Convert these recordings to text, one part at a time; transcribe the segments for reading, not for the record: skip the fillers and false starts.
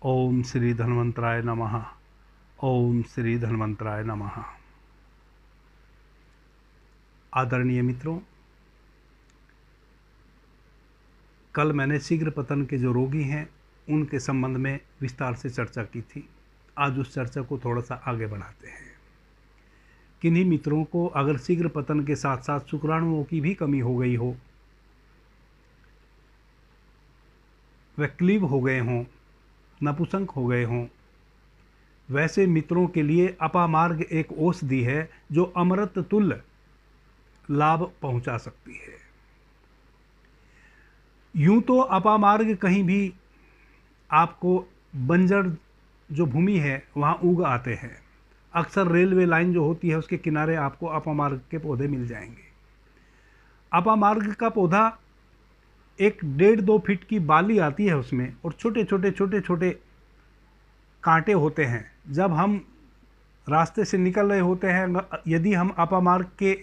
ओम श्री धन्वंतराय नमः। ओम श्री धन्वंतराय नमः। आदरणीय मित्रों, कल मैंने शीघ्र पतन के जो रोगी हैं उनके संबंध में विस्तार से चर्चा की थी। आज उस चर्चा को थोड़ा सा आगे बढ़ाते हैं। किन्हीं मित्रों को अगर शीघ्र पतन के साथ साथ शुक्राणुओं की भी कमी हो गई हो, वे क्लीव हो गए हों, नपुंसक हो गए हों, वैसे मित्रों के लिए अपामार्ग एक औषधि है जो अमृत तुल्य लाभ पहुंचा सकती है। यूं तो अपामार्ग कहीं भी आपको बंजर जो भूमि है वहां उग आते हैं। अक्सर रेलवे लाइन जो होती है उसके किनारे आपको अपामार्ग के पौधे मिल जाएंगे। अपामार्ग का पौधा 1-1.5-2 फीट की बाली आती है उसमें, और छोटे छोटे कांटे होते हैं। जब हम रास्ते से निकल रहे होते हैं, यदि हम अपामार्ग के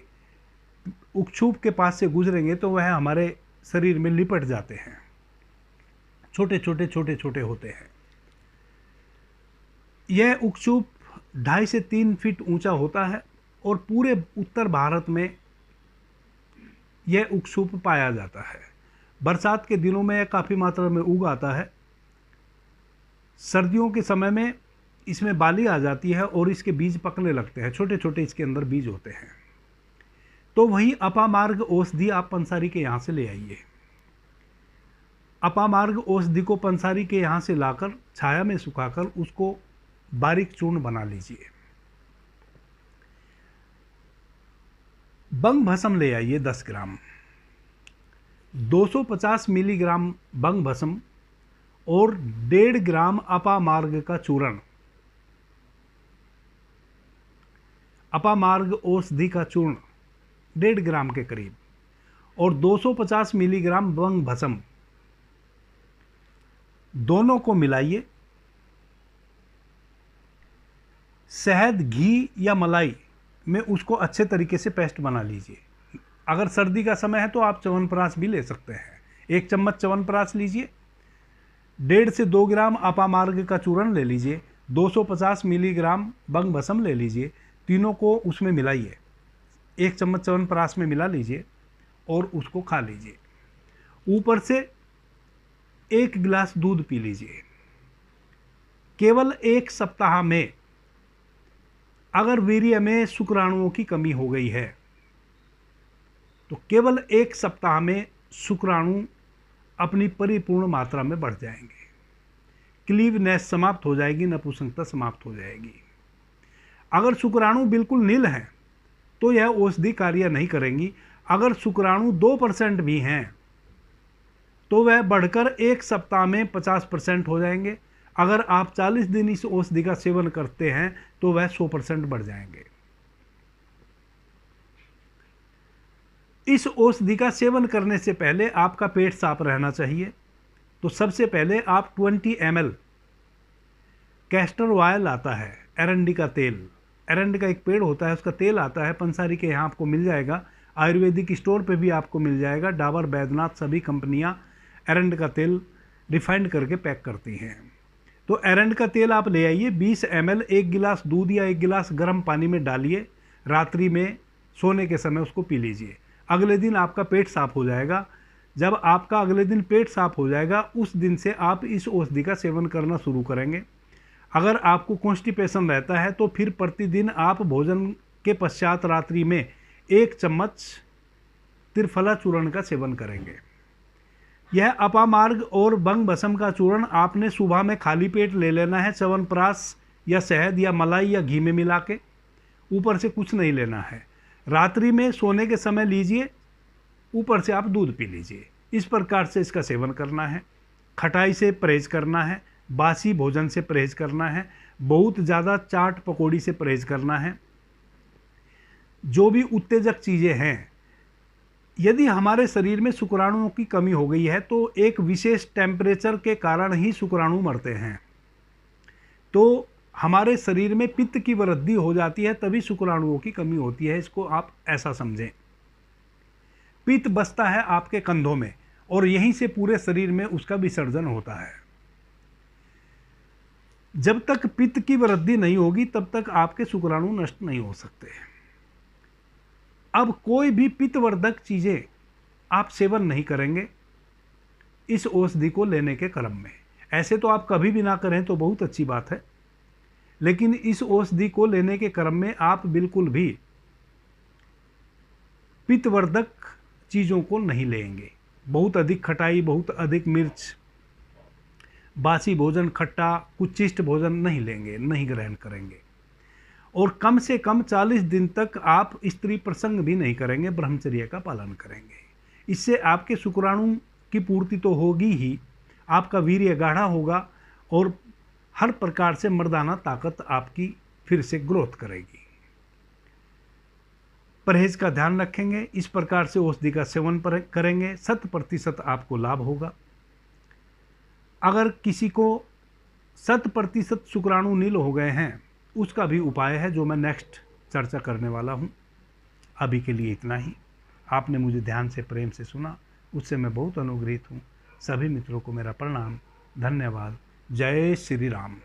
उक्षूप के पास से गुजरेंगे तो वह हमारे शरीर में लिपट जाते हैं। छोटे छोटे होते हैं। यह उक्षूप 2.5 से 3 फीट ऊंचा होता है और पूरे उत्तर भारत में यह उक्षूप पाया जाता है। बरसात के दिनों में यह काफ़ी मात्रा में उग आता है। सर्दियों के समय में इसमें बाली आ जाती है और इसके बीज पकने लगते हैं। छोटे छोटे इसके अंदर बीज होते हैं। तो वही अपामार्ग औषधि आप पंसारी के यहाँ से ले आइए। अपामार्ग औषधि को पंसारी के यहाँ से लाकर छाया में सुखाकर उसको बारीक चूर्ण बना लीजिए। बंग भस्म ले आइए 10 ग्राम, 250 मिलीग्राम बंग भस्म और 1.5 ग्राम अपामार्ग का चूर्ण। अपामार्ग औषधि का चूर्ण 1.5 ग्राम के करीब और 250 मिलीग्राम बंग भस्म, दोनों को मिलाइए। शहद, घी या मलाई में उसको अच्छे तरीके से पेस्ट बना लीजिए। अगर सर्दी का समय है तो आप च्यवनप्राश भी ले सकते हैं। 1 चम्मच च्यवनप्राश लीजिए, 1.5 से 2 ग्राम अपामार्ग का चूर्ण ले लीजिए, 250 मिलीग्राम बंग भस्म ले लीजिए। तीनों को उसमें मिलाइए, 1 चम्मच च्यवनप्राश में मिला लीजिए और उसको खा लीजिए। ऊपर से 1 गिलास दूध पी लीजिए। केवल 1 सप्ताह में अगर वीर्य में शुक्राणुओं की कमी हो गई है तो केवल 1 सप्ताह में शुक्राणु अपनी परिपूर्ण मात्रा में बढ़ जाएंगे। क्लीवनेस समाप्त हो जाएगी, नपुंसकता समाप्त हो जाएगी। अगर शुक्राणु बिल्कुल नील हैं तो यह औषधि कार्य नहीं करेंगी। अगर शुक्राणु 2% भी हैं तो वह बढ़कर 1 सप्ताह में 50% हो जाएंगे। अगर आप 40 दिन इस औषधि का सेवन करते हैं तो वह 100% बढ़ जाएंगे। इस औषधि का सेवन करने से पहले आपका पेट साफ रहना चाहिए। तो सबसे पहले आप 20 ml कैस्टर ऑयल आता है, एरंडी का तेल, एरंडी का एक पेड़ होता है, उसका तेल आता है, पंसारी के यहाँ आपको मिल जाएगा। आयुर्वेदिक स्टोर पे भी आपको मिल जाएगा। डाबर, बैद्यनाथ, सभी कंपनियां एरंड का तेल रिफाइंड करके पैक करती हैं। तो एरंड का तेल आप ले आइए 20 ml, 1 गिलास दूध या 1 गिलास गर्म पानी में डालिए। रात्रि में सोने के समय उसको पी लीजिए। अगले दिन आपका पेट साफ हो जाएगा। जब आपका अगले दिन पेट साफ हो जाएगा उस दिन से आप इस औषधि का सेवन करना शुरू करेंगे। अगर आपको कॉन्स्टिपेशन रहता है तो फिर प्रतिदिन आप भोजन के पश्चात रात्रि में 1 चम्मच त्रिफला चूर्ण का सेवन करेंगे। यह अपामार्ग और बंग भस्म का चूर्ण आपने सुबह में खाली पेट ले लेना है, च्यवनप्राश या शहद या मलाई या घी में मिला के। ऊपर से कुछ नहीं लेना है। रात्रि में सोने के समय लीजिए, ऊपर से आप दूध पी लीजिए। इस प्रकार से इसका सेवन करना है। खटाई से परहेज करना है, बासी भोजन से परहेज करना है, बहुत ज़्यादा चाट पकौड़ी से परहेज करना है। जो भी उत्तेजक चीज़ें हैं, यदि हमारे शरीर में शुक्राणुओं की कमी हो गई है तो एक विशेष टेम्परेचर के कारण ही शुक्राणु मरते हैं। तो हमारे शरीर में पित्त की वृद्धि हो जाती है, तभी शुक्राणुओं की कमी होती है। इसको आप ऐसा समझें। पित्त बसता है आपके कंधों में और यहीं से पूरे शरीर में उसका विसर्जन होता है। जब तक पित्त की वृद्धि नहीं होगी तब तक आपके शुक्राणु नष्ट नहीं हो सकते। अब कोई भी पित्तवर्धक चीज़ें आप सेवन नहीं करेंगे इस औषधि को लेने के क्रम में। ऐसे तो आप कभी भी ना करें तो बहुत अच्छी बात है, लेकिन इस औषधि को लेने के क्रम में आप बिल्कुल भी पित्तवर्धक चीज़ों को नहीं लेंगे। बहुत अधिक खटाई, बहुत अधिक मिर्च, बासी भोजन, खट्टा, कुचिष्ट भोजन नहीं लेंगे, नहीं ग्रहण करेंगे। और कम से कम 40 दिन तक आप स्त्री प्रसंग भी नहीं करेंगे, ब्रह्मचर्य का पालन करेंगे। इससे आपके शुक्राणु की पूर्ति तो होगी ही, आपका वीर्य गाढ़ा होगा और हर प्रकार से मर्दाना ताकत आपकी फिर से ग्रोथ करेगी। परहेज का ध्यान रखेंगे, इस प्रकार से औषधि का सेवन करेंगे, 100% आपको लाभ होगा। अगर किसी को 100% शुक्राणु नील हो गए हैं, उसका भी उपाय है जो मैं नेक्स्ट चर्चा करने वाला हूँ। अभी के लिए इतना ही। आपने मुझे ध्यान से, प्रेम से सुना, उससे मैं बहुत अनुग्रहित हूँ। सभी मित्रों को मेरा प्रणाम, धन्यवाद। जय श्री राम।